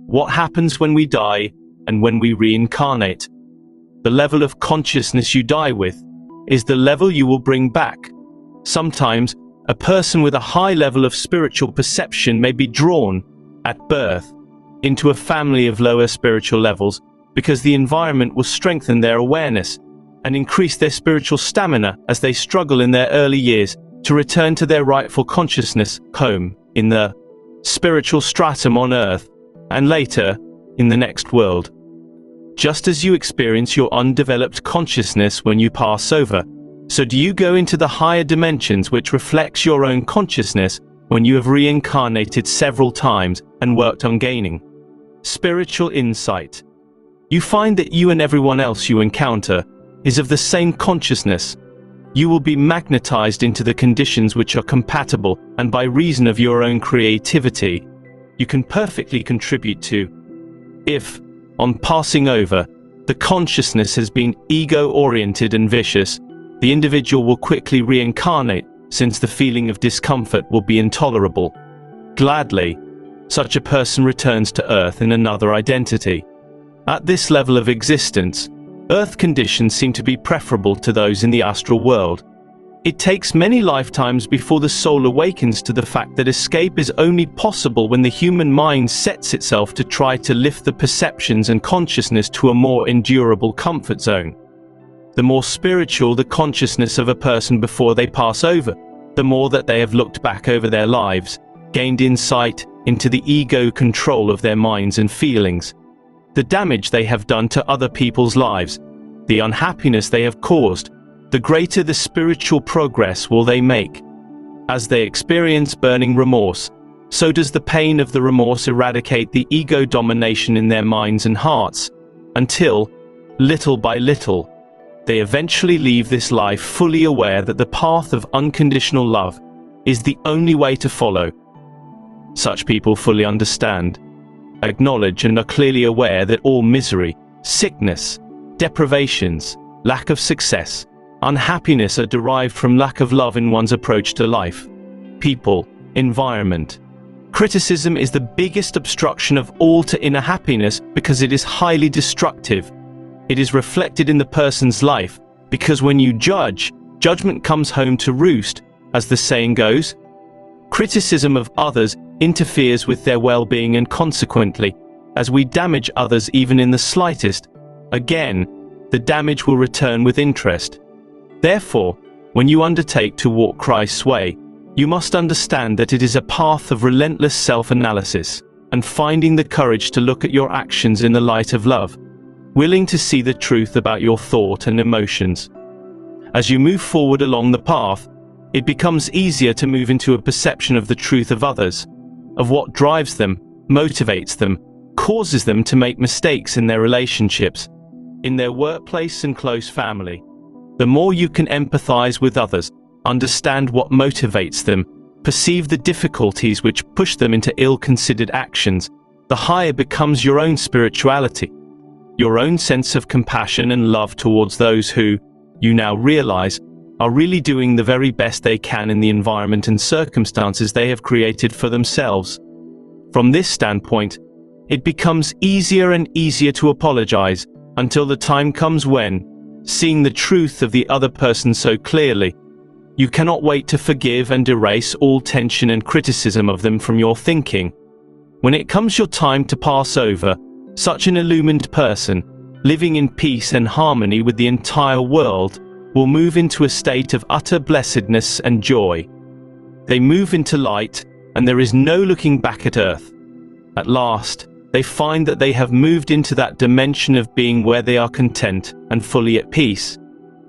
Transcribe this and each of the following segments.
What happens when we die and when we reincarnate? The level of consciousness you die with is the level you will bring back. Sometimes, a person with a high level of spiritual perception may be drawn, at birth, into a family of lower spiritual levels because the environment will strengthen their awareness and increase their spiritual stamina as they struggle in their early years to return to their rightful consciousness, home, in the spiritual stratum on earth, and later, in the next world. Just as you experience your undeveloped consciousness when you pass over, so do you go into the higher dimensions which reflects your own consciousness when you have reincarnated several times and worked on gaining spiritual insight. You find that you and everyone else you encounter is of the same consciousness. You will be magnetized into the conditions which are compatible, and by reason of your own creativity, you can perfectly contribute to. If, on passing over, the consciousness has been ego-oriented and vicious, the individual will quickly reincarnate, since the feeling of discomfort will be intolerable. Gladly, such a person returns to Earth in another identity. At this level of existence, Earth conditions seem to be preferable to those in the astral world. It takes many lifetimes before the soul awakens to the fact that escape is only possible when the human mind sets itself to try to lift the perceptions and consciousness to a more endurable comfort zone. The more spiritual the consciousness of a person before they pass over, the more that they have looked back over their lives, gained insight into the ego control of their minds and feelings, the damage they have done to other people's lives, the unhappiness they have caused, the greater the spiritual progress will they make. As they experience burning remorse, so does the pain of the remorse eradicate the ego domination in their minds and hearts, until, little by little, they eventually leave this life fully aware that the path of unconditional love is the only way to follow. Such people fully understand, acknowledge and are clearly aware that all misery, sickness, deprivations, lack of success, unhappiness are derived from lack of love in one's approach to life, people, environment. Criticism is the biggest obstruction of all to inner happiness because it is highly destructive. It is reflected in the person's life, because when you judge, judgment comes home to roost, as the saying goes. Criticism of others interferes with their well-being, and consequently, as we damage others even in the slightest, again, the damage will return with interest. Therefore, when you undertake to walk Christ's way, you must understand that it is a path of relentless self-analysis, and finding the courage to look at your actions in the light of love, willing to see the truth about your thought and emotions. As you move forward along the path, it becomes easier to move into a perception of the truth of others, of what drives them, motivates them, causes them to make mistakes in their relationships, in their workplace and close family. The more you can empathize with others, understand what motivates them, perceive the difficulties which push them into ill-considered actions, the higher becomes your own spirituality, your own sense of compassion and love towards those who, you now realize, are really doing the very best they can in the environment and circumstances they have created for themselves. From this standpoint, it becomes easier and easier to apologize, until the time comes when, seeing the truth of the other person so clearly, you cannot wait to forgive and erase all tension and criticism of them from your thinking. When it comes your time to pass over, such an illumined person, living in peace and harmony with the entire world, will move into a state of utter blessedness and joy. They move into light, and there is no looking back at earth. At last, they find that they have moved into that dimension of being where they are content and fully at peace.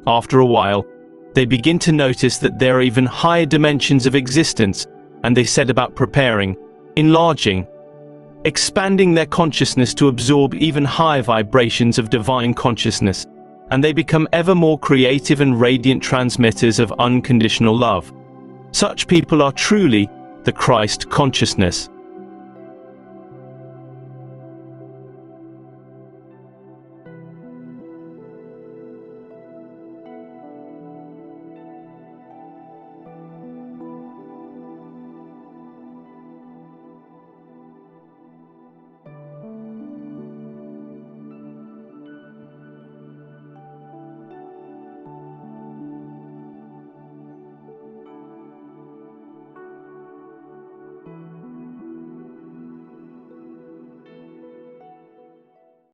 After a while, they begin to notice that there are even higher dimensions of existence, and they set about preparing, enlarging, expanding their consciousness to absorb even higher vibrations of divine consciousness, and they become ever more creative and radiant transmitters of unconditional love. Such people are truly the Christ consciousness.